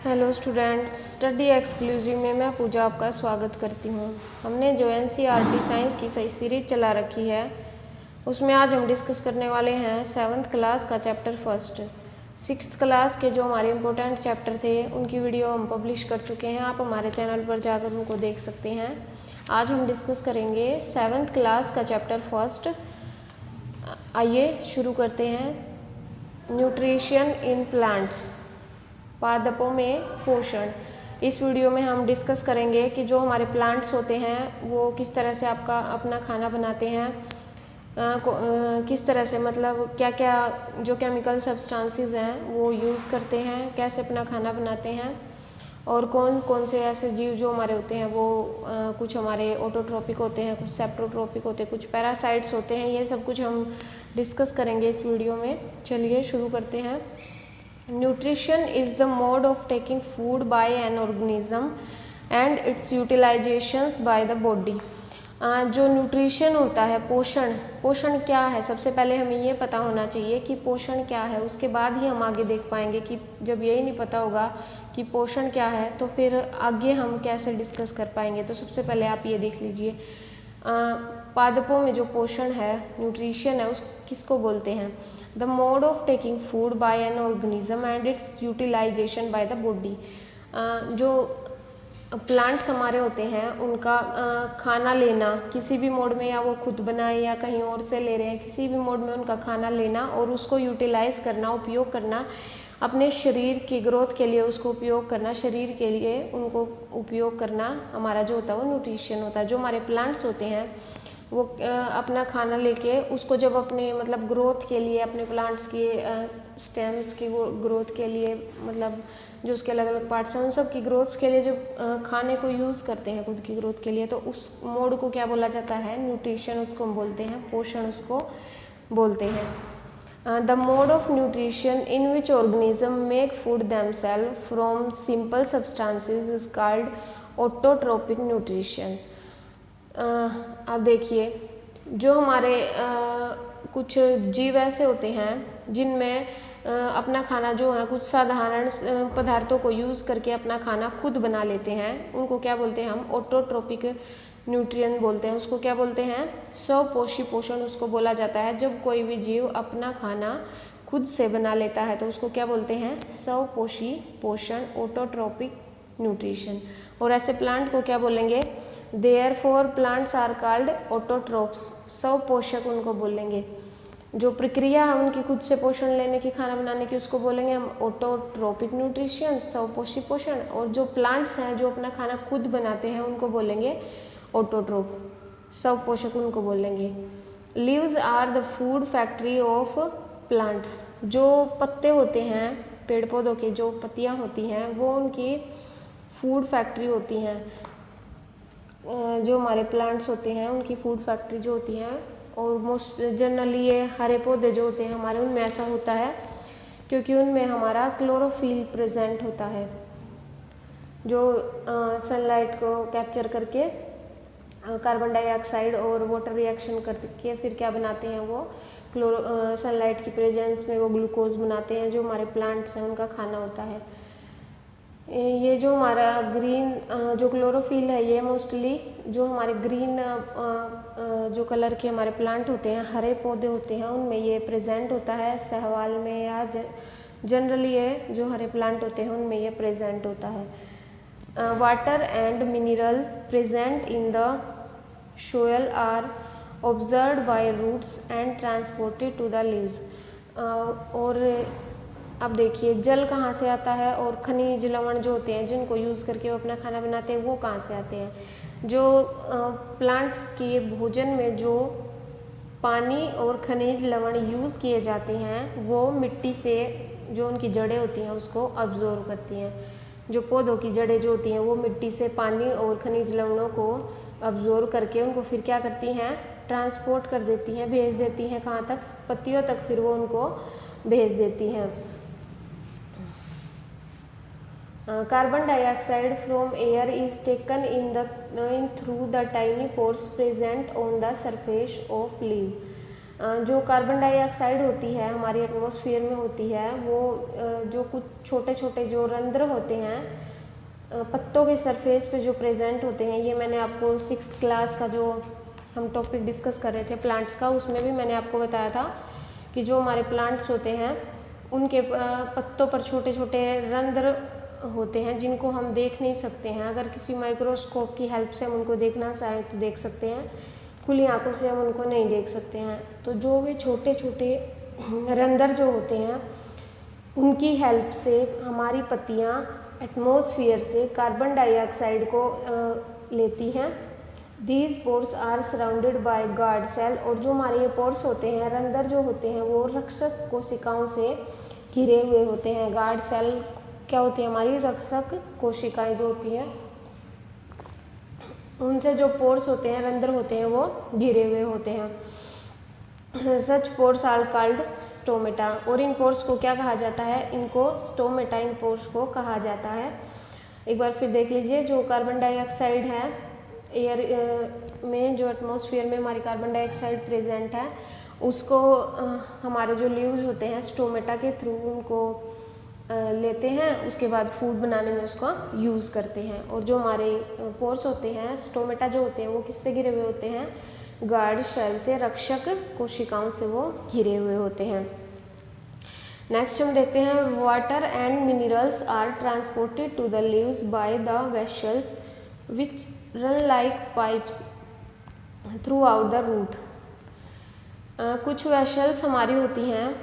Hello students, study exclusive में मैं पूजा आपका स्वागत करती हूँ। हमने जो एनसीईआरटी साइंस की सही सीरीज चला रखी है उसमें आज हम डिस्कस करने वाले हैं 7th क्लास का चैप्टर फर्स्ट। 6th क्लास के जो हमारे इम्पोर्टेंट चैप्टर थे उनकी वीडियो हम पब्लिश कर चुके हैं, आप हमारे चैनल पर जाकर उनको देख सकते हैं। आज हम डिस्कस करेंगे 7th क्लास का चैप्टर फर्स्ट। आइए शुरू करते हैं। न्यूट्रिशन इन प्लांट्स, पादपों में पोषण। इस वीडियो में हम डिस्कस करेंगे कि जो हमारे प्लांट्स होते हैं वो किस तरह से अपना खाना बनाते हैं, किस तरह से मतलब क्या क्या जो केमिकल सब्सटेंसेस हैं वो यूज़ करते हैं, कैसे अपना खाना बनाते हैं, और कौन कौन से ऐसे जीव जो हमारे होते हैं वो कुछ हमारे ऑटोट्रोपिक होते हैं, कुछ सेप्टोट्रोपिक होते हैं, कुछ पैरासाइट्स होते हैं। ये सब कुछ हम डिस्कस करेंगे इस वीडियो में। चलिए शुरू करते हैं। Nutrition is the mode of taking food by an organism and its utilizations by the body। जो न्यूट्रिशन होता है, पोषण क्या है, सबसे पहले हमें ये पता होना चाहिए कि पोषण क्या है, उसके बाद ही हम आगे देख पाएंगे। कि जब यही नहीं पता होगा कि पोषण क्या है तो फिर आगे हम कैसे डिस्कस कर पाएंगे। तो सबसे पहले आप ये देख लीजिए, पादपों में जो पोषण है, न्यूट्रिशन है, उस किसको बोलते हैं? The mode of taking food by an organism and its utilisation by the body. जो प्लांट्स हमारे होते हैं उनका खाना लेना किसी भी मोड में, या वो खुद बनाए या कहीं और से ले रहे हैं, किसी भी मोड में उनका खाना लेना और उसको यूटिलाइज करना, उपयोग करना, अपने शरीर की ग्रोथ के लिए उसको उपयोग करना, शरीर के लिए उनको उपयोग करना, हमारा जो होता है वो न्यूट्रिशन होता है। जो हमारे प्लांट्स होते हैं वो अपना खाना लेके उसको जब अपने मतलब ग्रोथ के लिए, अपने प्लांट्स की स्टेम्स की ग्रोथ के लिए, मतलब जो उसके अलग अलग पार्ट्स हैं उन सब की ग्रोथ के लिए जब खाने को यूज़ करते हैं खुद की ग्रोथ के लिए, तो उस मोड को क्या बोला जाता है? न्यूट्रिशन उसको हम बोलते हैं, पोषण उसको बोलते हैं। The mode of nutrition in which organism make food themselves from simple substances is called autotrophic nutritions. अब देखिए, जो हमारे कुछ जीव ऐसे होते हैं जिनमें अपना खाना जो है कुछ साधारण पदार्थों को यूज़ करके अपना खाना खुद बना लेते हैं, उनको क्या बोलते हैं? हम ऑटोट्रोपिक न्यूट्रिएंट बोलते हैं। उसको क्या बोलते हैं? स्वपोषी पोषण उसको बोला जाता है। जब कोई भी जीव अपना खाना खुद से बना लेता है तो उसको क्या बोलते हैं? स्वपोषी पोषण, ऑटोट्रोपिक न्यूट्रिशन। और ऐसे प्लांट को क्या बोलेंगे? Therefore plants are called autotrophs, स्वपोषक उनको बोलेंगे। जो प्रक्रिया है उनकी खुद से पोषण लेने की, खाना बनाने की, उसको बोलेंगे हम ऑटोट्रोपिक न्यूट्रिशन, स्वपोषी पोषण। और जो प्लांट्स हैं जो अपना खाना खुद बनाते हैं उनको बोलेंगे ऑटोट्रोप, स्वपोषक उनको बोलेंगे। Leaves are the food factory of plants. जो पत्ते होते हैं पेड़ पौधों के, जो पत्तियाँ होती हैं वो उनकी फूड फैक्ट्री होती हैं। जो हमारे प्लांट्स होते हैं उनकी फूड फैक्ट्री जो होती है, और मोस्ट जनरली ये हरे पौधे जो होते हैं हमारे, उनमें ऐसा होता है क्योंकि उनमें हमारा क्लोरोफिल प्रेजेंट होता है, जो सनलाइट को कैप्चर करके कार्बन डाइऑक्साइड और वाटर रिएक्शन करके फिर क्या बनाते हैं? वो सनलाइट की प्रेजेंस में वो ग्लूकोज बनाते हैं, जो हमारे प्लांट्स हैं उनका खाना होता है। ये जो हमारा ग्रीन जो क्लोरोफिल है, ये मोस्टली जो हमारे ग्रीन जो कलर के हमारे प्लांट होते हैं, हरे पौधे होते हैं, उनमें ये प्रेजेंट होता है। सहवाल में या जनरली ये जो हरे प्लांट होते हैं उनमें ये प्रेजेंट होता है। Water and mineral present in the soil are observed by roots and transported to the leaves. और अब देखिए, जल कहाँ से आता है और खनिज लवण जो होते हैं जिनको यूज़ करके वो अपना खाना बनाते हैं वो कहाँ से आते हैं? जो प्लांट्स के भोजन में जो पानी और खनिज लवण यूज़ किए जाते हैं वो मिट्टी से, जो उनकी जड़ें होती हैं उसको अब्जॉर्व करती हैं। जो पौधों की जड़ें जो होती हैं वो मिट्टी से पानी और खनिज लवणों को अब्जॉर्व करके उनको फिर क्या करती हैं? ट्रांसपोर्ट कर देती हैं, भेज देती हैं। कहाँ तक? पत्तियों तक फिर वो उनको भेज देती हैं। Carbon dioxide from air is taken in through the tiny pores present on the surface of leaf। जो कार्बन डाइऑक्साइड होती है हमारी एटमॉस्फेयर में होती है, वो जो कुछ छोटे छोटे जो रंध्र होते हैं पत्तों के सरफेस पे जो प्रेजेंट होते हैं, ये मैंने आपको 6th क्लास का जो हम टॉपिक डिस्कस कर रहे थे प्लांट्स का, उसमें भी मैंने आपको बताया था कि जो हमारे प्लांट्स होते हैं उनके पत्तों पर छोटे छोटे रंध्र होते हैं जिनको हम देख नहीं सकते हैं। अगर किसी माइक्रोस्कोप की हेल्प से हम उनको देखना चाहें तो देख सकते हैं, खुली आंखों से हम उनको नहीं देख सकते हैं। तो जो वे छोटे छोटे रंध्र जो होते हैं उनकी हेल्प से हमारी पत्तियां एटमॉस्फेयर से कार्बन डाइऑक्साइड को लेती हैं। These pores are surrounded by guard cell, और जो हमारे ये पोर्स होते हैं, रंध्र जो होते हैं, वो रक्षक कोशिकाओं से घिरे हुए होते हैं। गार्ड सेल क्या होती है? हमारी रक्षक कोशिकाएं जो होती हैं, उनसे जो पोर्स होते हैं, रंध्र होते हैं, वो घिरे हुए होते हैं। सच पोर्स आर कॉल्ड स्टोमेटा, और इन पोर्स को क्या कहा जाता है? इनको स्टोमेटा, इन पोर्स को कहा जाता है। एक बार फिर देख लीजिए, जो कार्बन डाइऑक्साइड है एयर में, जो एटमॉस्फेयर में हमारी कार्बन डाइऑक्साइड प्रेजेंट है, उसको हमारे जो लीव्स होते हैं स्टोमेटा के थ्रू उनको लेते हैं, उसके बाद फूड बनाने में उसका यूज़ करते हैं। और जो हमारे पोर्स होते हैं, स्टोमेटा जो होते हैं, वो किससे घिरे हुए होते हैं? गार्ड सेल से, रक्षक कोशिकाओं से वो घिरे हुए होते हैं। नेक्स्ट हम देखते हैं, water and minerals are transported to the leaves by the vessels which run like pipes throughout the root. कुछ वेसल्स हमारी होती हैं,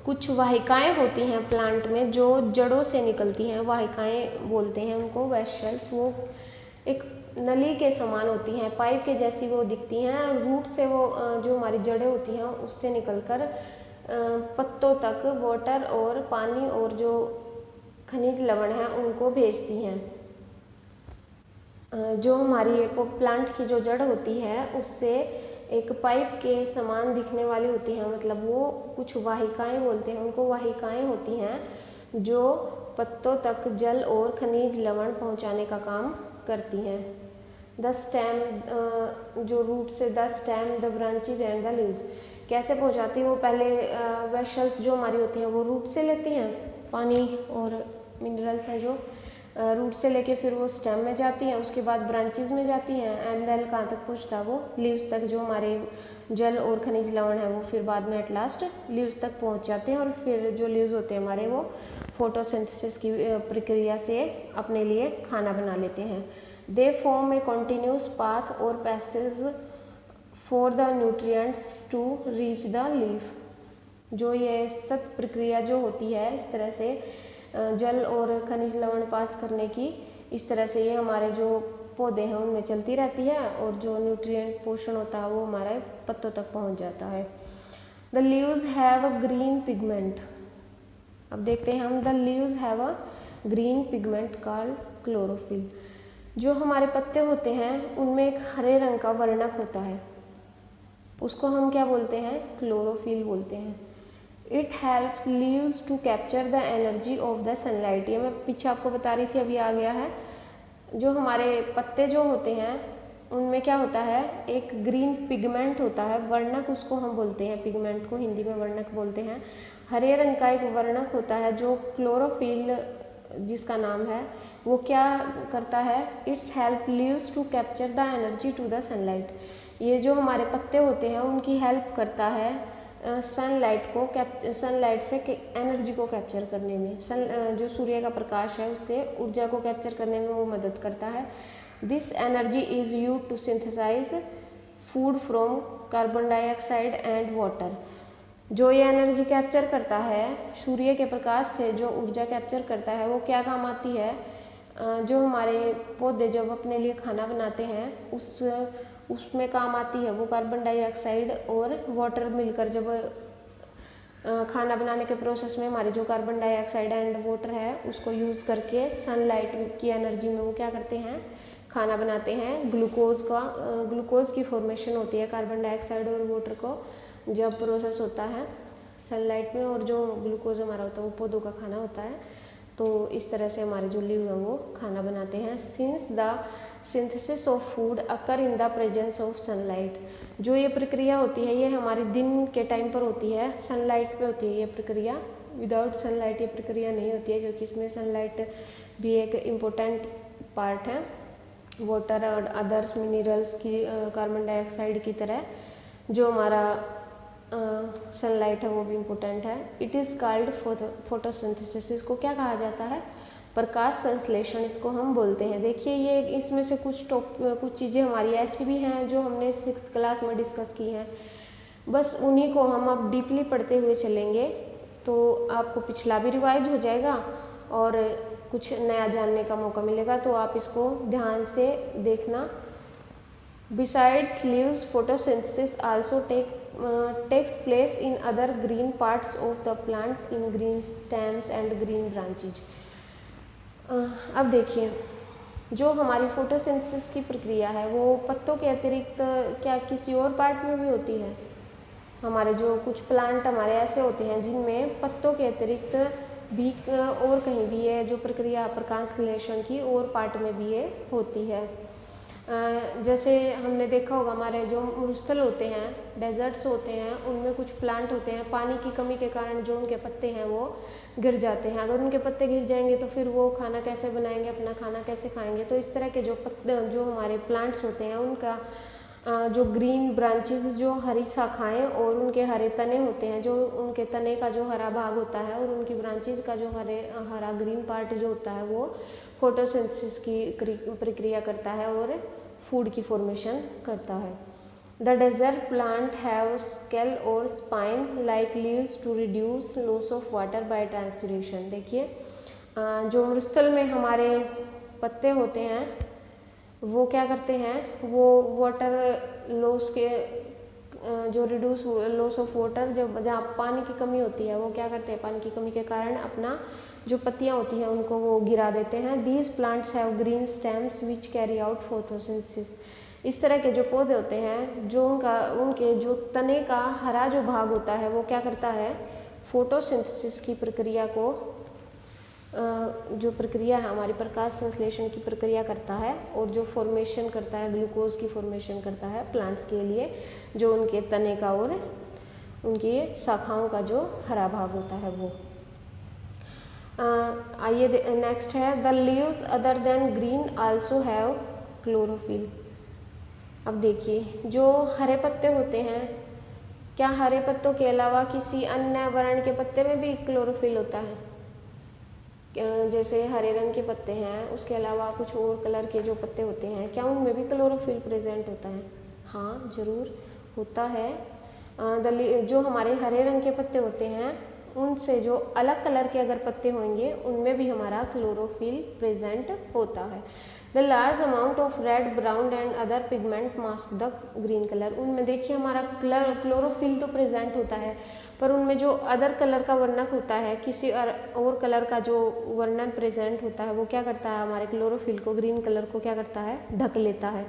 कुछ वाहिकाएं होती हैं प्लांट में जो जड़ों से निकलती हैं, वाहिकाएं बोलते हैं उनको, वेसल्स। वो एक नली के समान होती हैं, पाइप के जैसी वो दिखती हैं। रूट से वो जो हमारी जड़ें होती हैं उससे निकलकर पत्तों तक वाटर और पानी और जो खनिज लवण है उनको भेजती हैं। जो हमारी प्लांट की जो जड़ होती है उससे एक पाइप के समान दिखने वाली होती हैं, मतलब वो कुछ वाहिकाएं बोलते हैं उनको, वाहिकाएं होती हैं जो पत्तों तक जल और खनिज लवण पहुंचाने का काम करती हैं। द स्टेम, जो रूट से the stem, the branches and the leaves कैसे पहुंचाती है? वो पहले वेसल्स जो हमारी होती हैं वो रूट से लेती हैं, पानी और मिनरल्स हैं जो रूट से लेके फिर वो स्टेम में जाती हैं, उसके बाद ब्रांचेज में जाती हैं, एंड देन कहाँ तक पहुँचता है? वो लीव्स तक। जो हमारे जल और खनिज लवण है वो फिर बाद में एट लास्ट लीव्स तक पहुँच जाते हैं, और फिर जो लीव्स होते हैं हमारे वो फोटोसिंथेसिस की प्रक्रिया से अपने लिए खाना बना लेते हैं। They form a continuous path और passage for the nutrients to reach the leaf. जो ये सतत प्रक्रिया जो होती है, इस तरह से जल और खनिज लवण पास करने की, इस तरह से ये हमारे जो पौधे हैं उनमें चलती रहती है, और जो न्यूट्रिएंट पोषण होता है वो हमारे पत्तों तक पहुंच जाता है। The leaves have a green pigment. अब देखते हैं हम, the leaves have a green pigment called chlorophyll. जो हमारे पत्ते होते हैं उनमें एक हरे रंग का वर्णक होता है, उसको हम क्या बोलते हैं? क्लोरोफिल बोलते हैं। It help leaves to capture the energy of the sunlight. ये मैं पीछे आपको बता रही थी, अभी आ गया है। जो हमारे पत्ते जो होते हैं उनमें क्या होता है? एक ग्रीन पिगमेंट होता है, वर्णक उसको हम बोलते हैं, पिगमेंट को हिंदी में वर्णक बोलते हैं। हरे रंग का एक वर्णक होता है जो क्लोरोफिल जिसका नाम है, वो क्या करता है? Its help leaves to capture the energy to the sunlight. ये जो हमारे पत्ते होते हैं उनकी हेल्प करता है सनलाइट से एनर्जी को कैप्चर करने में। जो सूर्य का प्रकाश है उससे ऊर्जा को कैप्चर करने में वो मदद करता है। This energy is used to synthesise food from carbon dioxide and water. जो ये एनर्जी कैप्चर करता है सूर्य के प्रकाश से, जो ऊर्जा कैप्चर करता है, वो क्या काम आती है? जो हमारे पौधे जब अपने लिए खाना बनाते हैं उसमें काम आती है। वो कार्बन डाइऑक्साइड और वाटर मिलकर जब खाना बनाने के प्रोसेस में हमारे जो कार्बन डाइऑक्साइड एंड वाटर है उसको यूज़ करके सनलाइट की एनर्जी में वो क्या करते हैं? खाना बनाते हैं। ग्लूकोज की फॉर्मेशन होती है कार्बन डाइऑक्साइड और वाटर को जब प्रोसेस होता है सनलाइट में, और जो ग्लूकोज हमारा होता है वो पौधों का खाना होता है। तो इस तरह से हमारे जो लीव हैं वो खाना बनाते हैं। Since the synthesis of food occur in the presence of sunlight. जो ये प्रक्रिया होती है ये हमारे दिन के टाइम पर होती है, सनलाइट पे होती है ये प्रक्रिया। विदाउट सनलाइट ये प्रक्रिया नहीं होती है, क्योंकि इसमें सनलाइट भी एक इम्पोर्टेंट पार्ट है। वाटर और अदर्स मिनरल्स की कार्बन डाइऑक्साइड की तरह जो हमारा सनलाइट है वो भी इम्पोर्टेंट है। It is called photosynthesis. इसको क्या कहा जाता है? प्रकाश संश्लेषण इसको हम बोलते हैं। देखिए ये इसमें से कुछ चीज़ें हमारी ऐसी भी हैं जो हमने 6th क्लास में डिस्कस की हैं, बस उन्हीं को हम अब डीपली पढ़ते हुए चलेंगे तो आपको पिछला भी रिवाइज हो जाएगा और कुछ नया जानने का मौका मिलेगा, तो आप इसको ध्यान से देखना। Besides leaves photosynthesis also takes place in other green parts of the plant in green stems and green branches। अब देखिए जो हमारी फोटोसिंथेसिस की प्रक्रिया है वो पत्तों के अतिरिक्त क्या किसी और पार्ट में भी होती है? हमारे जो कुछ प्लांट हमारे ऐसे होते हैं जिनमें पत्तों के अतिरिक्त भी और कहीं भी ये जो प्रक्रिया प्रकाश संश्लेषण की और पार्ट में भी ये होती है। जैसे हमने देखा होगा हमारे जो मरुस्थल होते हैं, डेजर्ट्स होते हैं, उनमें कुछ प्लांट होते हैं पानी की कमी के कारण जो उनके पत्ते हैं वो गिर जाते हैं। अगर उनके पत्ते गिर जाएंगे तो फिर वो खाना कैसे बनाएंगे, अपना खाना कैसे खाएंगे? तो इस तरह के जो हमारे प्लांट्स होते हैं उनका जो ग्रीन ब्रांचेस, जो हरी शाखाएं और उनके हरे तने होते हैं, जो उनके तने का जो हरा भाग होता है और उनकी ब्रांचेस का जो हरा ग्रीन पार्ट जो होता है वो फोटोसिंथेसिस की प्रक्रिया करता है और फूड की फॉर्मेशन करता है। The desert plant have scale और spine like leaves to reduce loss of water by transpiration. देखिए जो मरुस्थल में हमारे पत्ते होते हैं वो क्या करते हैं, वो वाटर लॉस के जो रिड्यूस लॉस ऑफ वाटर, जहाँ पानी की कमी होती है वो क्या करते हैं, पानी की कमी के कारण अपना जो पत्तियाँ होती हैं उनको वो गिरा देते हैं। These plants have green stems which carry out photosynthesis. इस तरह के जो पौधे होते हैं जो उनके जो तने का हरा जो भाग होता है वो क्या करता है, फोटोसिंथेसिस की प्रक्रिया को जो प्रक्रिया है हमारी प्रकाश संश्लेषण की प्रक्रिया करता है और जो फॉर्मेशन करता है, ग्लूकोज की फॉर्मेशन करता है प्लांट्स के लिए, जो उनके तने का और उनकी शाखाओं का जो हरा भाग होता है वो। आइए नेक्स्ट है the leaves other than green also have chlorophyll. अब देखिए जो हरे पत्ते होते हैं, क्या हरे पत्तों के अलावा किसी अन्य वर्ण के पत्ते में भी क्लोरोफिल होता है? जैसे हरे रंग के पत्ते हैं उसके अलावा कुछ और कलर के जो पत्ते होते हैं, क्या उनमें भी क्लोरोफिल प्रेजेंट होता है? हाँ जरूर होता है। जो हमारे हरे रंग के पत्ते होते हैं उनसे जो अलग कलर के अगर पत्ते होंगे उनमें भी हमारा क्लोरोफिल प्रेजेंट होता है। The large amount of red, brown and other pigment mask the green colour. उनमें देखिए हमारा क्लोरोफिल तो प्रेजेंट होता है, पर उनमें जो अदर कलर का वर्णक होता है, किसी और कलर का जो वर्णन प्रेजेंट होता है वो क्या करता है, हमारे क्लोरोफिल को, ग्रीन कलर को क्या करता है, ढक लेता है।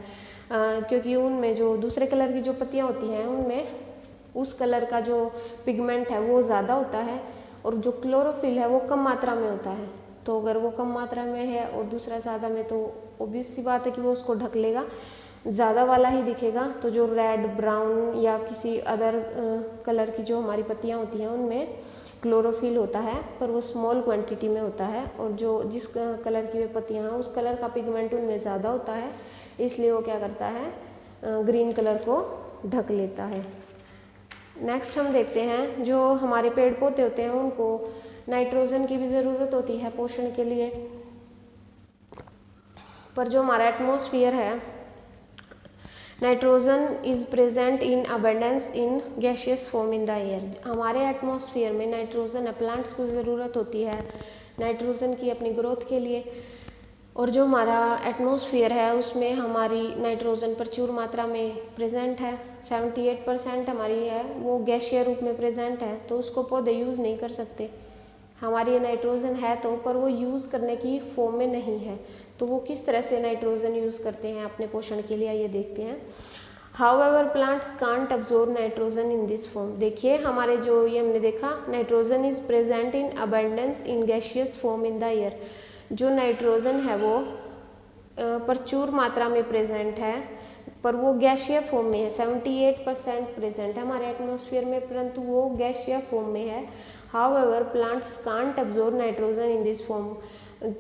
क्योंकि उनमें जो दूसरे कलर की जो पत्तियाँ होती हैं उनमें उस कलर का जो पिगमेंट है वो ज़्यादा होता है और जो क्लोरोफिल है वो कम मात्रा में होता है। तो अगर वो कम मात्रा में है और दूसरा ज़्यादा में, तो ऑब्वियस सी बात है कि वो उसको ढक लेगा, ज़्यादा वाला ही दिखेगा। तो जो रेड, ब्राउन या किसी अदर कलर की जो हमारी पत्तियाँ होती हैं उनमें क्लोरोफिल होता है, पर वो स्मॉल क्वांटिटी में होता है, और जो जिस कलर की वे पत्तियाँ हैं उस कलर का पिगमेंट उनमें ज़्यादा होता है, इसलिए वो क्या करता है, ग्रीन कलर को ढक लेता है। नेक्स्ट हम देखते हैं जो हमारे पेड़ पौधे होते हैं उनको नाइट्रोजन की भी ज़रूरत होती है पोषण के लिए, पर जो हमारा एटमॉस्फेयर है, nitrogen is present in abundance in gaseous form in the air. हमारे एटमॉस्फेयर में नाइट्रोजन है, प्लांट्स को ज़रूरत होती है नाइट्रोजन की अपनी ग्रोथ के लिए, और जो हमारा एटमॉस्फेयर है उसमें हमारी नाइट्रोजन प्रचुर मात्रा में प्रेजेंट है। 78% हमारी है वो गैसीय रूप में प्रेजेंट है, तो उसको पौधे यूज़ नहीं कर सकते। हमारी ये नाइट्रोजन है तो, पर वो यूज़ करने की फॉर्म में नहीं है, तो वो किस तरह से नाइट्रोजन यूज़ करते हैं अपने पोषण के लिए, आइए देखते हैं। However plants can't absorb nitrogen in this form. देखिए हमारे जो ये हमने देखा, nitrogen is present in abundance in gaseous form in the air. जो नाइट्रोजन है वो प्रचुर मात्रा में प्रेजेंट है, पर वो गैसीय फॉर्म में है। 78% प्रेजेंट है हमारे एटमॉस्फेयर में, परंतु वो गैसीय फॉर्म में है। However plants can't absorb nitrogen in this form.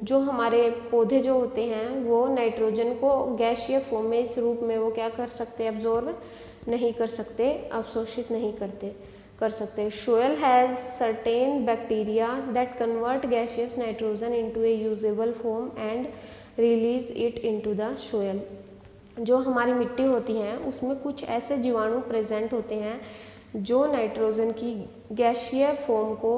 जो हमारे पौधे जो होते हैं वो नाइट्रोजन को गैसीय फॉर्म में इस रूप में वो क्या कर सकते, एब्जॉर्ब नहीं कर सकते, अवशोषित नहीं कर सकते। Soil has certain bacteria that convert gaseous nitrogen into a usable form and release it into the soil. जो हमारी मिट्टी होती है उसमें कुछ ऐसे जीवाणु प्रेजेंट होते हैं जो नाइट्रोजन की गैसीय फॉर्म को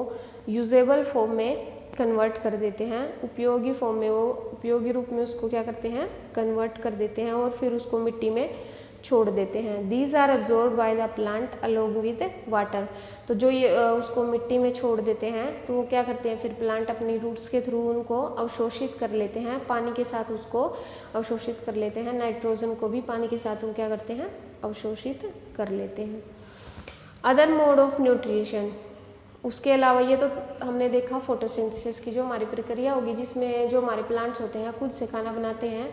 यूजेबल फॉर्म में कन्वर्ट कर देते हैं, उपयोगी फॉर्म में, वो उपयोगी रूप में उसको क्या करते हैं, कन्वर्ट कर देते हैं और फिर उसको मिट्टी में छोड़ देते हैं। These are absorb by the plant along with water. तो जो ये उसको मिट्टी में छोड़ देते हैं तो वो क्या करते हैं, फिर प्लांट अपनी रूट्स के थ्रू उनको अवशोषित कर लेते हैं, पानी के साथ उसको अवशोषित कर लेते हैं। नाइट्रोजन को भी पानी के साथ वो क्या करते हैं, अवशोषित कर लेते हैं। अदर मोड ऑफ न्यूट्रिशन, उसके अलावा ये तो हमने देखा फोटोसिंथेसिस की जो हमारी प्रक्रिया होगी जिसमें जो हमारे प्लांट्स होते हैं खुद से खाना बनाते हैं,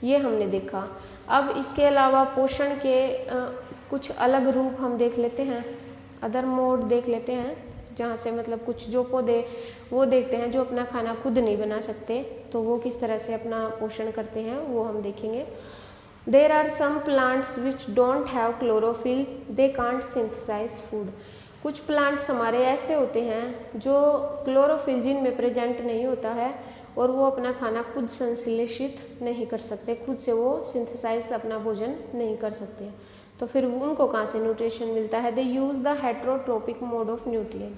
ये हमने देखा। अब इसके अलावा पोषण के कुछ अलग रूप हम देख लेते हैं, अदर मोड देख लेते हैं, जहाँ से मतलब कुछ जो पौधे वो देखते हैं जो अपना खाना खुद नहीं बना सकते, तो वो किस तरह से अपना पोषण करते हैं वो हम देखेंगे। There are some plants which don't have chlorophyll, they can't synthesise food. कुछ प्लांट्स हमारे ऐसे होते हैं जो क्लोरोफिल जिनमें प्रेजेंट नहीं होता है और वो अपना खाना खुद संश्लेषित नहीं कर सकते, खुद से वो सिंथेसाइज अपना भोजन नहीं कर सकते, तो फिर उनको कहाँ से न्यूट्रिशन मिलता है। They use the heterotrophic mode of nutrient.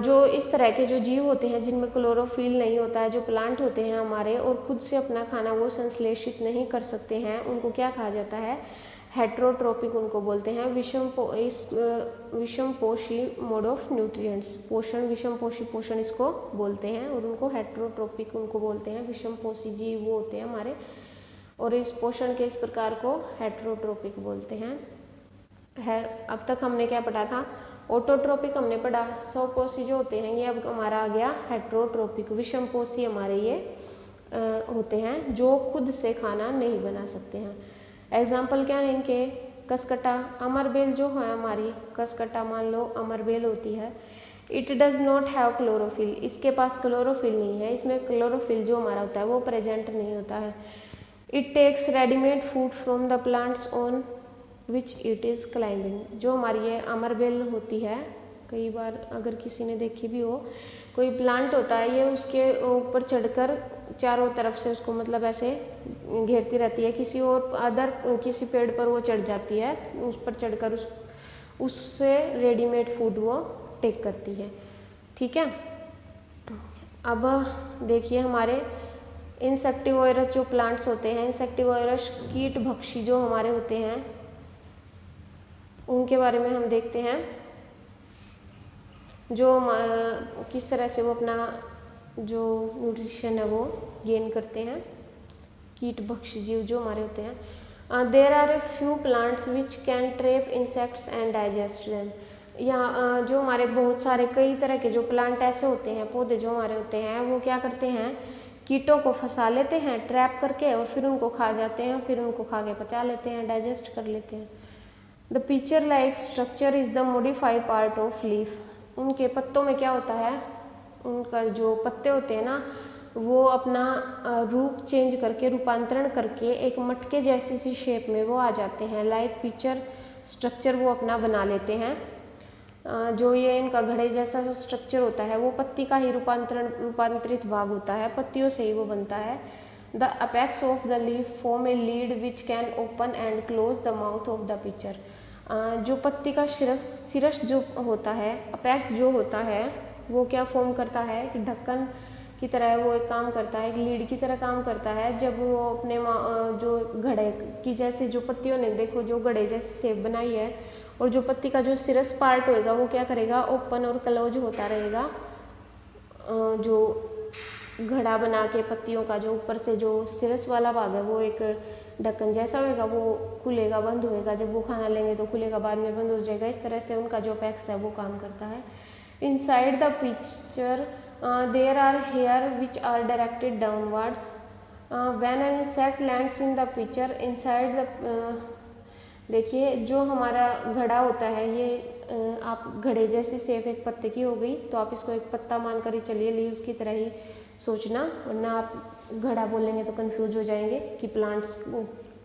जो इस तरह के जो जीव होते हैं जिनमें क्लोरोफिल नहीं होता है, जो प्लांट होते हैं हमारे और खुद से अपना खाना वो संश्लेषित नहीं कर सकते हैं, उनको क्या कहा जाता है, हेट्रोट्रोपिक उनको बोलते हैं। विषमपोषी मोड ऑफ न्यूट्रिएंट्स, पोषण विषमपोषी पोषण इसको बोलते हैं और उनको हेट्रोट्रोपिक उनको बोलते हैं। विषमपोषी जीव वो होते हैं हमारे और इस पोषण के इस प्रकार को हेट्रोट्रोपिक बोलते हैं। अब तक हमने क्या पढ़ा था, ऑटोट्रोपिक हमने पढ़ा, स्वपोषी जो होते हैं ये अब हमारा आ गया हेट्रोट्रोपिक। विषमपोषी हमारे ये होते हैं जो खुद से खाना नहीं बना सकते हैं। एग्जाम्पल क्या है इनके, कसकटा, अमरबेल जो है हमारी कसकटा मान लो अमरबेल होती है, it does not have chlorophyll, इसके पास क्लोरोफिल नहीं है, इसमें क्लोरोफिल जो हमारा होता है वो प्रेजेंट नहीं होता है। It takes readymade food from the plants on which it is climbing. जो हमारी ये अमरबेल होती है, कई बार अगर किसी ने देखी भी हो, कोई प्लांट होता है ये उसके ऊपर चढ़कर चारों तरफ से उसको मतलब ऐसे घेरती रहती है, किसी और अदर किसी पेड़ पर वो चढ़ जाती है, उस पर चढ़कर उससे रेडीमेड फूड वो टेक करती है। ठीक है, अब देखिए हमारे इंसेक्टिवोरस जो प्लांट्स होते हैं, इंसेक्टिवोरस कीट भक्षी जो हमारे होते हैं उनके बारे में हम देखते हैं, जो किस तरह से वो अपना जो न्यूट्रिशन है वो गेन करते हैं, कीट भक्षी जीव जो हमारे होते हैं। There are a few plants which can trap insects and digest them. यहाँ जो हमारे बहुत सारे कई तरह के जो प्लांट ऐसे होते हैं, पौधे जो हमारे होते हैं, वो क्या करते हैं, कीटों को फंसा लेते हैं ट्रैप करके और फिर उनको खा जाते हैं, फिर उनको खा के पचा लेते हैं, डाइजेस्ट कर लेते हैं। The picture like structure is the modified part of leaf. उनके पत्तों में क्या होता है, उनका जो पत्ते होते हैं ना वो अपना रूप चेंज करके, रूपांतरण करके एक मटके जैसी सी शेप में वो आ जाते हैं, लाइक पिक्चर स्ट्रक्चर वो अपना बना लेते हैं। जो ये इनका घड़े जैसा जो स्ट्रक्चर होता है वो पत्ती का ही रूपांतरित भाग होता है, पत्तियों से ही वो बनता है। The apex of the leaf form a lead which can open and close the mouth of the picture. जो पत्ती का शीर्ष जो होता है, अपेक्स जो होता है वो क्या फॉर्म करता है, कि ढक्कन की तरह वो एक काम करता है, एक लीड की तरह काम करता है। जब वो अपने जो घड़े की जैसे जो पत्तियों ने देखो जो घड़े जैसी शेप बनाई है और जो पत्ती का जो शीर्ष पार्ट होएगा वो क्या करेगा, ओपन और क्लोज होता रहेगा। जो घड़ा बना के पत्तियों का जो ऊपर से जो शीर्ष वाला भाग है वो एक ढक्कन जैसा होएगा, वो खुलेगा बंद होएगा, जब वो खाना लेंगे तो खुलेगा, बाद में बंद हो जाएगा। इस तरह से उनका जो अपेक्स है वो काम करता है। Inside the pitcher there are hair which are directed downwards. When an insect lands in the pitcher inside the, देखिए जो हमारा घड़ा होता है ये आप घड़े जैसी शेप एक पत्ते की हो गई तो आप इसको एक पत्ता मान कर ही चलिए, लीव्स की तरह ही सोचना, वरना आप घड़ा बोलेंगे तो कंफ्यूज हो जाएंगे कि प्लांट्स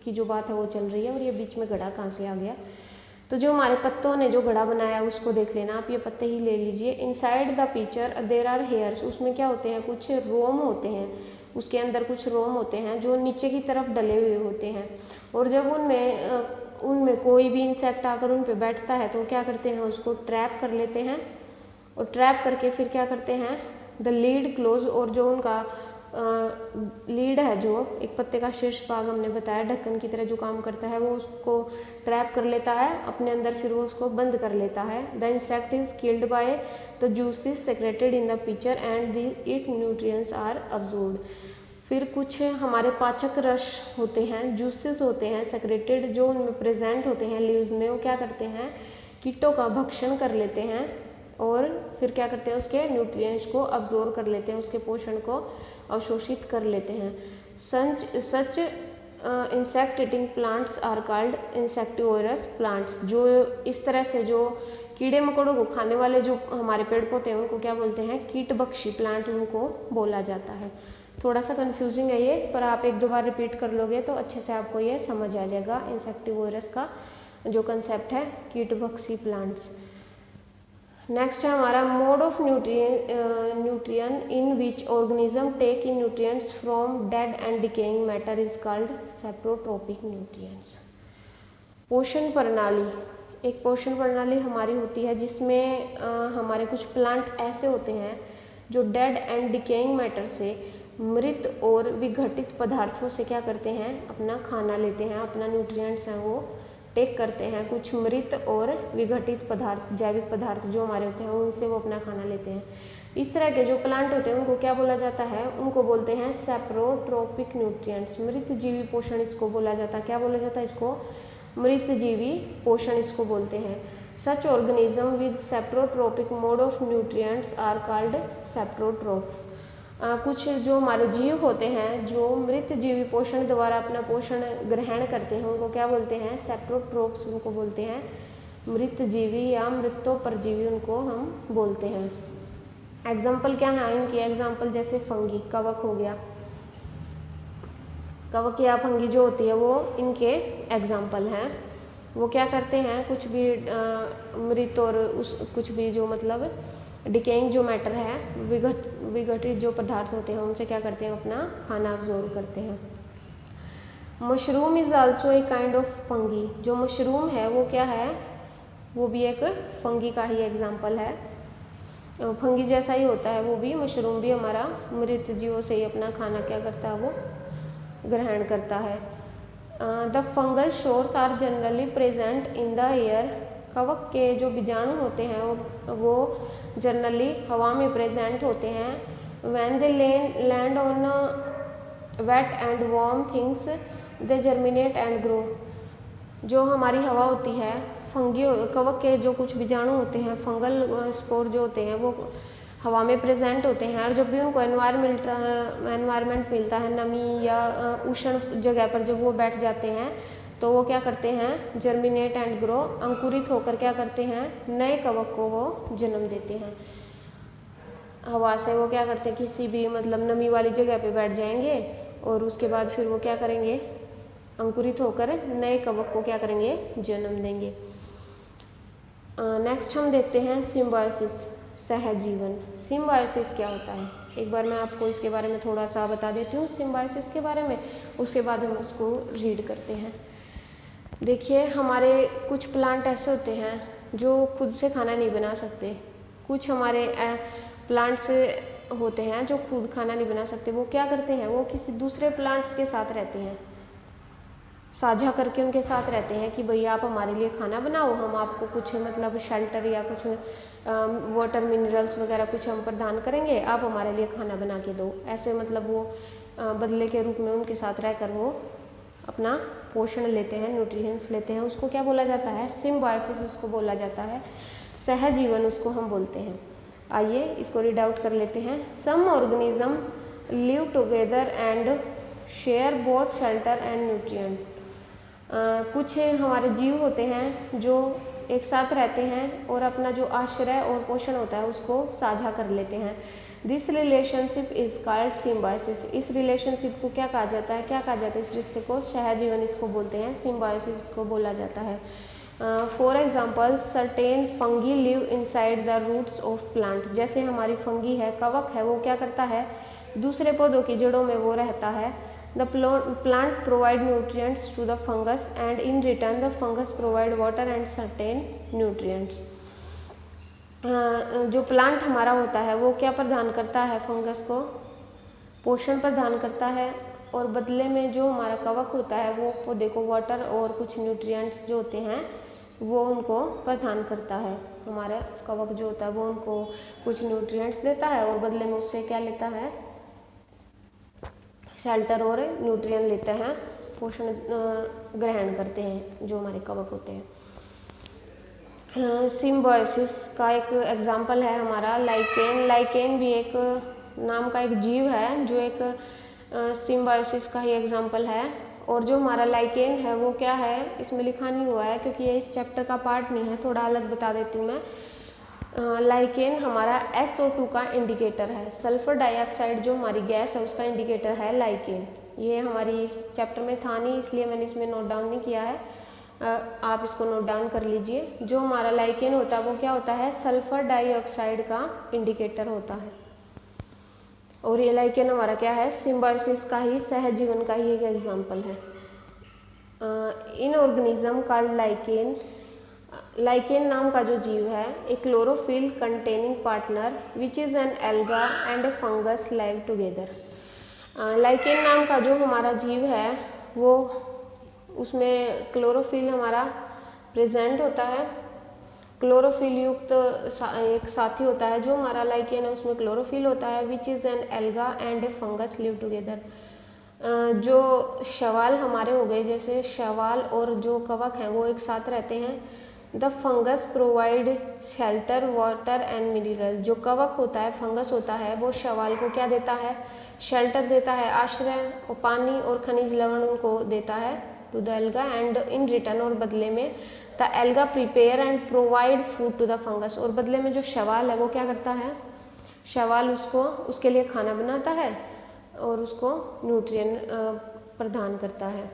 की जो बात है वो चल रही है और ये बीच में घड़ा कहाँ से आ गया। तो जो हमारे पत्तों ने जो घड़ा बनाया उसको देख लेना आप, ये पत्ते ही ले लीजिए। Inside the pitcher there are hairs, उसमें क्या होते हैं, कुछ रोम होते हैं, उसके अंदर कुछ रोम होते हैं जो नीचे की तरफ डले हुए होते हैं, और जब उनमें कोई भी इंसेक्ट आकर उन पे बैठता है तो क्या करते हैं, उसको ट्रैप कर लेते हैं, और ट्रैप करके फिर क्या करते हैं, द लीड क्लोज, और जो उनका लीड है, जो एक पत्ते का शीर्ष भाग हमने बताया ढक्कन की तरह जो काम करता है, वो उसको ट्रैप कर लेता है अपने अंदर, फिर वो उसको बंद कर लेता है। The insect is killed by the juices secreted in the pitcher and the it nutrients are absorbed. फिर कुछ हमारे पाचक रस होते हैं, जूसेस होते हैं सेक्रेटेड, जो उनमें प्रेजेंट होते हैं लीव्स में, वो क्या करते हैं, कीटों का भक्षण कर लेते हैं और फिर क्या करते हैं, उसके न्यूट्रिएंट्स को अब्सॉर्ब कर लेते हैं, उसके पोषण को अवशोषित कर लेते हैं। Such insect eating plants are called insectivorous plants, जो इस तरह से जो कीड़े मकोड़ों को खाने वाले जो हमारे पेड़ पौधे हैं उनको क्या बोलते हैं, कीटभक्षी प्लांट उनको बोला जाता है। थोड़ा सा कंफ्यूजिंग है ये, पर आप एक दो बार रिपीट कर लोगे तो अच्छे से आपको ये समझ आ जाएगा इंसेक्टिवोरस का जो कंसेप्ट है, कीटभक्षी प्लांट्स। नेक्स्ट है हमारा mode of nutrient in which organism take in nutrients from dead and decaying matter is called saprotrophic nutrients. पोषण प्रणाली, एक पोषण प्रणाली हमारी होती है जिसमें हमारे कुछ प्लांट ऐसे होते हैं जो डेड एंड डिकेइंग मैटर से, मृत और विघटित पदार्थों से क्या करते हैं, अपना खाना लेते हैं, अपना न्यूट्रिएंट्स हैं वो टेक करते हैं। कुछ मृत और विघटित पदार्थ, जैविक पदार्थ जो हमारे होते हैं उनसे वो अपना खाना लेते हैं। इस तरह के जो प्लांट होते हैं उनको क्या बोला जाता है, उनको बोलते हैं सेप्रोट्रोपिक न्यूट्रिएंट्स, मृत जीवी पोषण इसको बोला जाता है। क्या बोला जाता है इसको, मृत जीवी पोषण इसको बोलते हैं। Such organism with saprotrophic mode of nutrients are called saprotrophs. कुछ जो हमारे जीव होते हैं जो मृत जीवी पोषण द्वारा अपना पोषण ग्रहण करते हैं उनको क्या बोलते हैं, सेप्रोट्रोप्स उनको बोलते हैं, मृत जीवी या मृतो परजीवी उनको हम बोलते हैं। एग्जाम्पल क्या है इनकी, एग्जाम्पल जैसे फंगी, कवक हो गया, कवक या फंगी जो होती है वो इनके एग्जाम्पल हैं। वो क्या करते हैं, कुछ भी मृत और कुछ भी जो मतलब डिकेइंग जो मैटर है, विघटित जो पदार्थ होते हैं उनसे क्या करते हैं, अपना खाना अब्जॉर्ब करते हैं। Mushroom is also a kind of fungi, जो मशरूम है वो क्या है, वो भी एक फंगी का ही एग्जाम्पल है, फंगी जैसा ही होता है वो भी, मशरूम भी हमारा मृत जीवों से ही अपना खाना क्या करता है, वो ग्रहण करता है। The fungal spores are generally present in the air, कवक के जो बीजाणु होते हैं वो जनरली हवा में प्रेजेंट होते हैं। When they land on wet and warm things they germinate and grow, जो हमारी हवा होती है, फंगी कवक के जो कुछ बीजाणु होते हैं, फंगल स्पोर जो होते हैं वो हवा में प्रेजेंट होते हैं, और जब भी उनको एनवायरनमेंट मिलता है, नमी या उष्ण जगह पर जब वो बैठ जाते हैं तो वो क्या करते हैं, जर्मिनेट एंड ग्रो, अंकुरित होकर क्या करते हैं, नए कवक को वो जन्म देते हैं। हवा से वो क्या करते हैं, किसी भी मतलब नमी वाली जगह पे बैठ जाएंगे और उसके बाद फिर वो क्या करेंगे, अंकुरित होकर नए कवक को क्या करेंगे, जन्म देंगे। नेक्स्ट हम देखते हैं सिम्बायोसिस, सहजीवन। सिम्बायोसिस क्या होता है, एक बार मैं आपको इसके बारे में थोड़ा सा बता देती हूँ सिम्बायोसिस के बारे में, उसके बाद हम उसको रीड करते हैं। देखिए हमारे कुछ प्लांट ऐसे होते हैं जो खुद से खाना नहीं बना सकते, कुछ हमारे प्लांट्स होते हैं जो खुद खाना नहीं बना सकते, वो क्या करते हैं, वो किसी दूसरे प्लांट्स के साथ रहते हैं, साझा करके उनके साथ रहते हैं कि भई आप हमारे लिए खाना बनाओ, हम आपको कुछ मतलब शेल्टर या कुछ वाटर मिनरल्स वगैरह कुछ हम प्रदान करेंगे, आप हमारे लिए खाना बना के दो। ऐसे मतलब वो बदले के रूप में उनके साथ रहकर वो अपना पोषण लेते हैं, न्यूट्रिएंट्स लेते हैं, उसको क्या बोला जाता है, सिम्बायोसिस उसको बोला जाता है, सहजीवन उसको हम बोलते हैं। आइए इसको रीड आउट कर लेते हैं। Some organism live together and share both shelter and nutrient. कुछ हमारे जीव होते हैं जो एक साथ रहते हैं और अपना जो आश्रय और पोषण होता है उसको साझा कर लेते हैं। This relationship is called symbiosis. इस रिलेशनशिप को क्या कहा जाता है, क्या कहा जाता है इस रिश्ते को? सहजीवन इसको बोलते हैं, सिम्बायोसिस इसको बोला जाता है। For example certain fungi live inside the roots of plant. जैसे हमारी फंगी है, कवक है, वो क्या करता है, दूसरे पौधों की जड़ों में वो रहता है। The plant provide nutrients to the fungus and in return the fungus provide water and certain nutrients. जो प्लांट हमारा होता है वो क्या प्रदान करता है, फंगस को पोषण प्रदान करता है, और बदले में जो हमारा कवक होता है वो पौधे को वाटर और कुछ न्यूट्रिएंट्स जो होते हैं वो उनको प्रदान करता है। हमारा कवक जो होता है वो उनको कुछ न्यूट्रिएंट्स देता है और बदले में उससे क्या लेता है, शेल्टर और न्यूट्रिएंट लेते हैं, पोषण ग्रहण करते हैं जो हमारे कवक होते हैं। सिम्बायोसिस का एक एग्जाम्पल है हमारा लाइकेन। लाइकेन भी एक नाम का एक जीव है जो एक सिम्बायोसिस का ही एग्जाम्पल है। और जो हमारा लाइकेन है वो क्या है, इसमें लिखा नहीं हुआ है क्योंकि ये इस चैप्टर का पार्ट नहीं है, थोड़ा अलग बता देती हूँ मैं। लाइकेन हमारा SO2 का इंडिकेटर है। सल्फर डाइऑक्साइड जो हमारी गैस है उसका इंडिकेटर है लाइकेन। ये हमारी इस चैप्टर में था नहीं इसलिए मैंने इसमें नोट डाउन नहीं किया है, आप इसको नोट डाउन कर लीजिए। जो हमारा लाइकेन होता है वो क्या होता है, सल्फर डाइऑक्साइड का इंडिकेटर होता है। और ये लाइकेन हमारा क्या है, सिम्बायोसिस का ही, सहजीवन का ही एक एग्जाम्पल है। इन ऑर्गेनिज्म कॉल्ड लाइकेन, लाइकेन नाम का जो जीव है एक chlorophyll containing partner which is an alga and A fungus live together. Lichen नाम का जो हमारा जीव है वो उसमें क्लोरोफिल हमारा प्रेजेंट होता है, क्लोरोफिल युक्त एक साथी होता है। जो हमारा लाइकेन है उसमें क्लोरोफिल होता है which is an alga and A fungus live together. जो शैवाल हमारे हो गए, जैसे शैवाल और जो कवक हैं वो एक साथ रहते हैं। The fungus provide shelter water and mineral. जो कवक होता है, फंगस होता है, वो शैवाल को क्या देता है, शेल्टर देता है, आश्रय और पानी और खनिज लवण उनको देता है to the alga and in return, और बदले में the alga prepare and provide food to the fungus. और बदले में जो शैवाल है वो क्या करता है, शैवाल उसको उसके लिए खाना बनाता है और उसको न्यूट्रिएंट प्रदान करता है।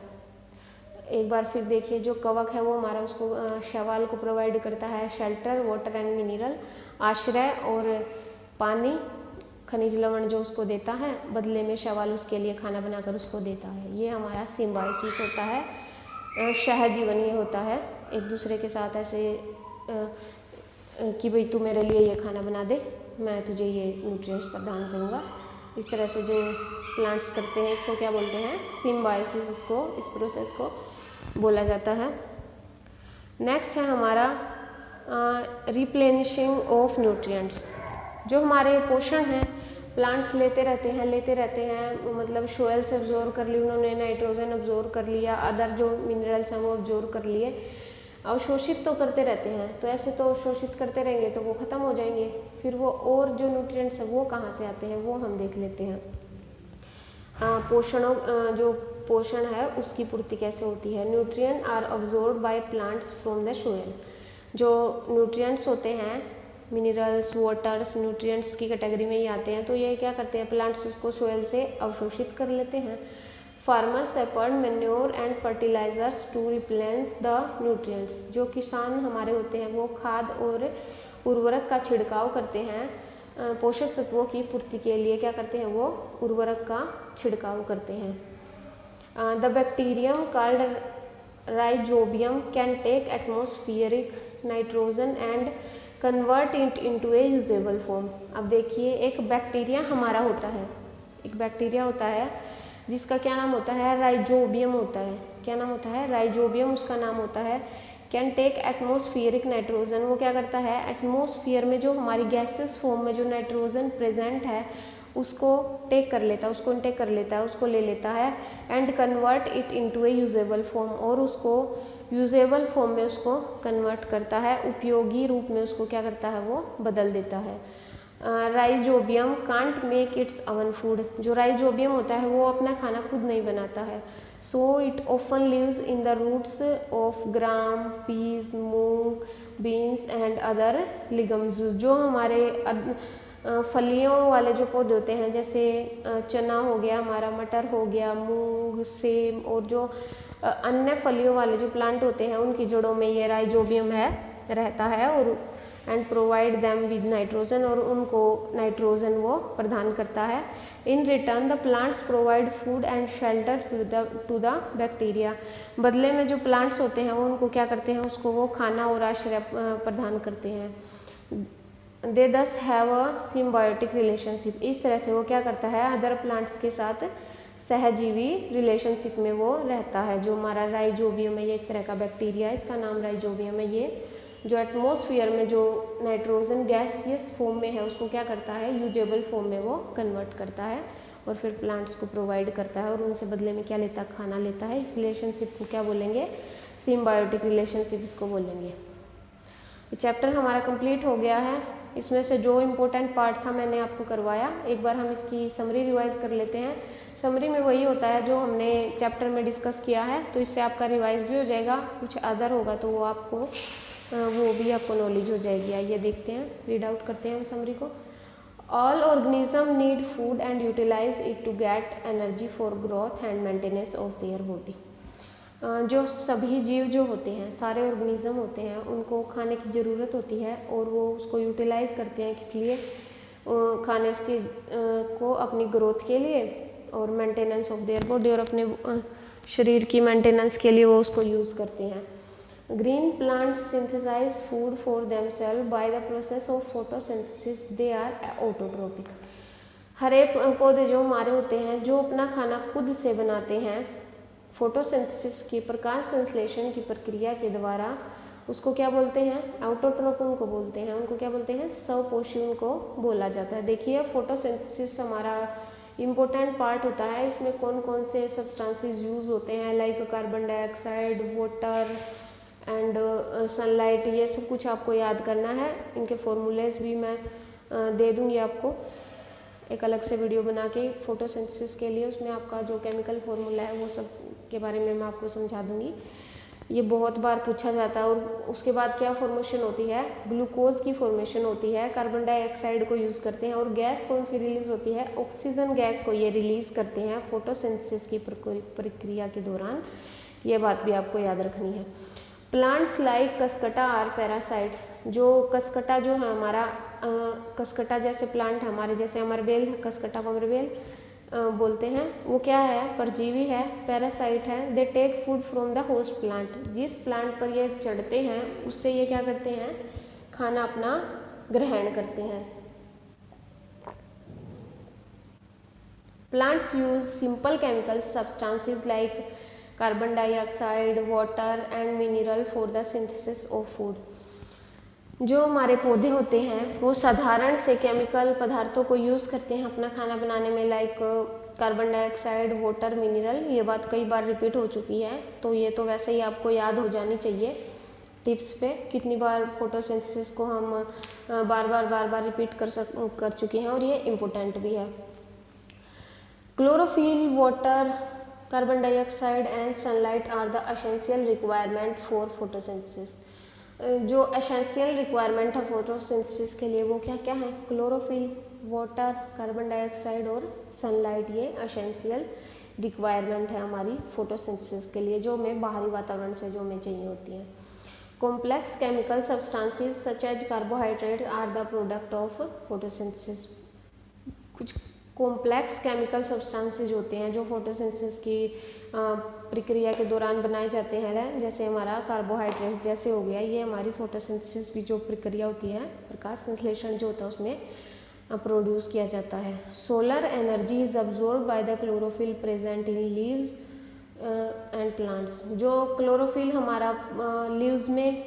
एक बार फिर देखिए, जो कवक है वो हमारा उसको शैवाल को प्रोवाइड करता है शेल्टर वाटर एंड मिनरल, आश्रय और पानी खनिज लवण जो उसको देता है, बदले में शैवाल उसके लिए खाना बनाकर उसको देता है। ये हमारा सिम्बायोसिस होता है, सहजीवन ये होता है एक दूसरे के साथ ऐसे कि भाई तू मेरे लिए ये खाना बना दे, मैं तुझे ये न्यूट्रिएंट्स प्रदान करूँगा। इस तरह से जो प्लांट्स करते हैं इसको क्या बोलते हैं, सिम्बायोसिस, इसको इस प्रोसेस को बोला जाता है। नेक्स्ट है हमारा रिप्लेनिशिंग ऑफ न्यूट्रिएंट्स। जो हमारे पोषण हैं प्लांट्स लेते रहते हैं, मतलब सोयल से अब्जॉर्व कर ली उन्होंने, नाइट्रोजन अब्जॉर्व कर लिया, अदर जो मिनरल्स हैं वो अब्जॉर्व कर लिए, अवशोषित तो करते रहते हैं। तो ऐसे तो अवशोषित करते रहेंगे तो वो ख़त्म हो जाएंगे, फिर वो और जो न्यूट्रिएंट्स हैं वो कहाँ से आते हैं वो हम देख लेते हैं। जो पोषण है उसकी पूर्ति कैसे होती है। Nutrient are absorbed by plants from the soil. जो न्यूट्रिएंट्स होते हैं, मिनरल्स, वाटर्स, न्यूट्रिएंट्स की कैटेगरी में ही आते हैं, तो ये क्या करते हैं, प्लांट्स उसको सोयल से अवशोषित कर लेते हैं। Farmers spread manure and fertilisers to replenish the nutrients. जो किसान हमारे होते हैं वो खाद और उर्वरक का छिड़काव करते हैं, पोषक तत्वों की पूर्ति के लिए क्या करते हैं, वो उर्वरक का छिड़काव करते हैं। The bacterium called rhizobium can take atmospheric nitrogen and convert it into a usable form. अब देखिए, एक बैक्टीरिया हमारा होता है, एक बैक्टीरिया होता है जिसका क्या नाम होता है, राइजोबियम होता है। क्या नाम होता है, राइजोबियम उसका नाम होता है। कैन टेक एटमॉस्फेरिक नाइट्रोजन, वो क्या करता है, एटमॉस्फेयर में जो हमारी गैसेस फॉर्म में जो नाइट्रोजन प्रेजेंट है उसको टेक कर लेता है, उसको इनटेक कर लेता है, उसको ले लेता है, and convert it into a usable form, और उसको यूजेबल फॉर्म में उसको कन्वर्ट करता है, उपयोगी रूप में उसको क्या करता है, वो बदल देता है। Rhizobium can't make its own food. जो राइजोबियम होता है वो अपना खाना खुद नहीं बनाता है। So it often lives in the roots of gram, peas, moong, beans and other legumes. जो हमारे फलियों वाले जो पौधे होते हैं, जैसे चना हो गया, हमारा मटर हो गया, मूंग, सेब और जो अन्य फलियों वाले जो प्लांट होते हैं उनकी जड़ों में ये राइजोबियम है रहता है और and provide them with nitrogen, और उनको नाइट्रोजन वो प्रदान करता है। In return the plants provide food and shelter to the bacteria. बदले में जो प्लांट्स होते हैं वो उनको क्या करते हैं, उसको वो खाना और आश्रय प्रदान करते हैं। दे दस हैव अ सिम्बायोटिक रिलेशनशिप। इस तरह से वो क्या करता है, अदर प्लांट्स के साथ सहजीवी रिलेशनशिप में वो रहता है। जो हमारा राइजोबियम है ये एक तरह का बैक्टीरिया है, इसका नाम राइजोबियम है। ये जो एटमॉस्फेयर में जो नाइट्रोजन गैसियस फॉर्म में है उसको क्या करता है, यूजेबल फॉर्म में वो कन्वर्ट करता है और फिर प्लांट्स को प्रोवाइड करता है और उनसे बदले में क्या लेता है, खाना लेता है। इस रिलेशनशिप को क्या बोलेंगे, सिम्बायोटिक रिलेशनशिप इसको बोलेंगे। चैप्टर हमारा कंप्लीट हो गया है। इसमें से जो इम्पोर्टेंट पार्ट था मैंने आपको करवाया। एक बार हम इसकी समरी रिवाइज कर लेते हैं। समरी में वही होता है जो हमने चैप्टर में डिस्कस किया है, तो इससे आपका रिवाइज भी हो जाएगा। कुछ अदर होगा तो वो भी आपको नॉलेज हो जाएगी। आइए देखते हैं, रीड आउट करते हैं हम समरी को। All organism need food and utilise it to get energy for growth and maintenance of their body. जो सभी जीव जो होते हैं, सारे ऑर्गेनिज्म होते हैं, उनको खाने की ज़रूरत होती है और वो उसको यूटिलाइज करते हैं किस लिए, खाने के को अपनी ग्रोथ के लिए और मेंटेनेंस ऑफ देयर बॉडी, और अपने शरीर की मेंटेनेंस के लिए वो उसको यूज़ करते हैं। Green plants synthesise food for themselves by the process of photosynthesis, they are autotrophic. हरे पौधे जो हमारे होते हैं जो अपना खाना खुद से बनाते हैं फोटोसिंथेसिस की प्रकाश संश्लेषण की प्रक्रिया के द्वारा, उसको क्या बोलते हैं, ऑटोट्रोप उनको बोलते हैं। उनको क्या बोलते हैं, स्वपोषी उनको बोला जाता है। देखिए फोटोसिंथेसिस हमारा इम्पोर्टेंट पार्ट होता है। इसमें कौन कौन से सब्सटेंसेस यूज़ होते हैं, like carbon dioxide, water and sunlight, ये सब कुछ आपको याद करना है। इनके फॉर्मूलेज भी मैं दे दूँगी आपको एक अलग से वीडियो बना के फोटोसिंथेसिस के लिए। उसमें आपका जो केमिकल फॉर्मूला है वो सब के बारे में मैं आपको समझा दूँगी। ये बहुत बार पूछा जाता है। और उसके बाद क्या फॉर्मेशन होती है, ग्लूकोज की फॉर्मेशन होती है। कार्बन डाइऑक्साइड को यूज़ करते हैं और गैस कौन सी रिलीज होती है, ऑक्सीजन गैस को ये रिलीज़ करते हैं फोटोसिंथेसिस की प्रक्रिया के दौरान। ये बात भी आपको याद रखनी है। Plants like cuscuta are parasites. जो कसकटा जो है हमारा कसकटा जैसे प्लांट है हमारे, जैसे अमरबेल है, कसकटा को अमरबेल बोलते हैं, वो क्या है, परजीवी है, पैरासाइट है। They take food from the host plant. जिस प्लांट पर ये चढ़ते हैं उससे ये क्या करते हैं, खाना अपना ग्रहण करते हैं। Plants use simple chemical substances like carbon dioxide, water and mineral for the synthesis of food. जो हमारे पौधे होते हैं वो साधारण से केमिकल पदार्थों को यूज़ करते हैं अपना खाना बनाने में, like carbon dioxide, water, mineral. ये बात कई बार रिपीट हो चुकी है, तो ये तो वैसे ही आपको याद हो जानी चाहिए टिप्स पे। कितनी बार फोटोसिंथेसिस को हम बार बार रिपीट कर चुके हैं और ये इम्पोर्टेंट भी है। Chlorophyll, water, carbon dioxide and sunlight are the essential requirement for photosynthesis. जो एसेंशियल रिक्वायरमेंट है फोटोसिंथेसिस के लिए वो क्या क्या है, क्लोरोफिल, वाटर, कार्बन डाइऑक्साइड और सनलाइट, ये एसेंशियल रिक्वायरमेंट है हमारी फोटोसिंथेसिस के लिए, जो हमें बाहरी वातावरण से जो हमें चाहिए होती है। Complex chemical substances such as carbohydrate are the product of photosynthesis. कुछ कॉम्प्लेक्स केमिकल सब्सटेंसेस होते हैं जो फोटोसिंथेसिस की प्रक्रिया के दौरान बनाए जाते हैं, जैसे हमारा कार्बोहाइड्रेट जैसे हो गया, ये हमारी फोटोसिंथेसिस की जो प्रक्रिया होती है, प्रकाश संश्लेषण जो होता है उसमें प्रोड्यूस किया जाता है। Solar energy is absorb by the chlorophyll present in leaves and plants. जो क्लोरोफिल हमारा लीव्स में,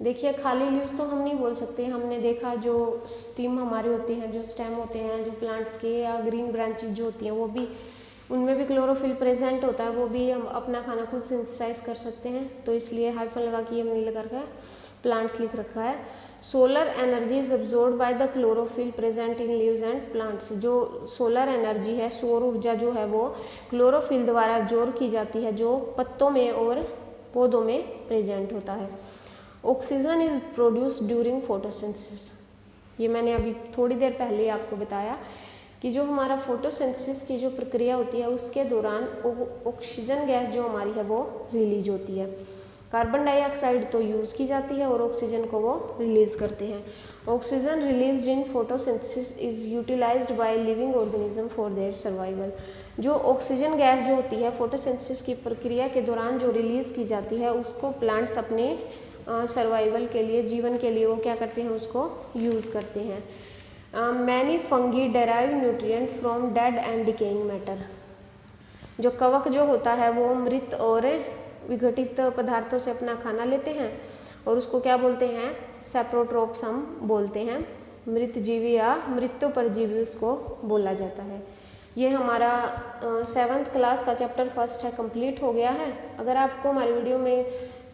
देखिए खाली लीव्स तो हम नहीं बोल सकते, हमने देखा जो स्टीम हमारे होते हैं, जो स्टेम होते हैं जो प्लांट्स के, या ग्रीन ब्रांचेज जो होती हैं वो भी, उनमें भी क्लोरोफिल प्रेजेंट होता है, वो भी हम अपना खाना खुद सिंथेसाइज कर सकते हैं। तो इसलिए हाइफन लगा के हमने लगा रखा है, प्लांट्स लिख रखा है। Solar energy is absorbed by the chlorophyll present in leaves and plants. जो सोलर एनर्जी है, सौर ऊर्जा जो है वो क्लोरोफिल द्वारा एब्जॉर्ब की जाती है जो पत्तों में और पौधों में प्रेजेंट होता है। Oxygen is produced during photosynthesis. ये मैंने अभी थोड़ी देर पहले आपको बताया कि जो हमारा फोटोसिंथेसिस की जो प्रक्रिया होती है उसके दौरान ऑक्सीजन गैस जो हमारी है वो रिलीज होती है। कार्बन डाइऑक्साइड तो यूज़ की जाती है और ऑक्सीजन को वो रिलीज़ करते हैं। Oxygen released in photosynthesis is utilised by living organism for their survival. जो ऑक्सीजन गैस जो होती है फोटोसिंथेसिस की प्रक्रिया के दौरान जो रिलीज़ की जाती है उसको प्लांट्स अपने सर्वाइवल के लिए, जीवन के लिए वो क्या करते हैं, उसको यूज़ करते हैं। Many fungi derive nutrient from dead and decaying matter. जो कवक जो होता है वो मृत और विघटित पदार्थों से अपना खाना लेते हैं और उसको क्या बोलते हैं, सेप्रोट्रोप्स हम बोलते हैं। मृत जीवी या मृत्यु परजीवी उसको बोला जाता है। ये हमारा 7th क्लास का चैप्टर फर्स्ट है, कंप्लीट हो गया है। अगर आपको हमारी वीडियो में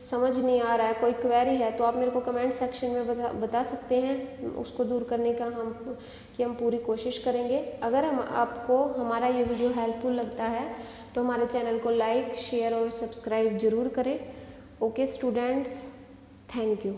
समझ नहीं आ रहा है, कोई क्वेरी है तो आप मेरे को कमेंट सेक्शन में बता सकते हैं। उसको दूर करने का हम पूरी कोशिश करेंगे। अगर आपको हमारा ये वीडियो हेल्पफुल लगता है तो हमारे चैनल को लाइक, शेयर और सब्सक्राइब ज़रूर करें। Okay students, thank you.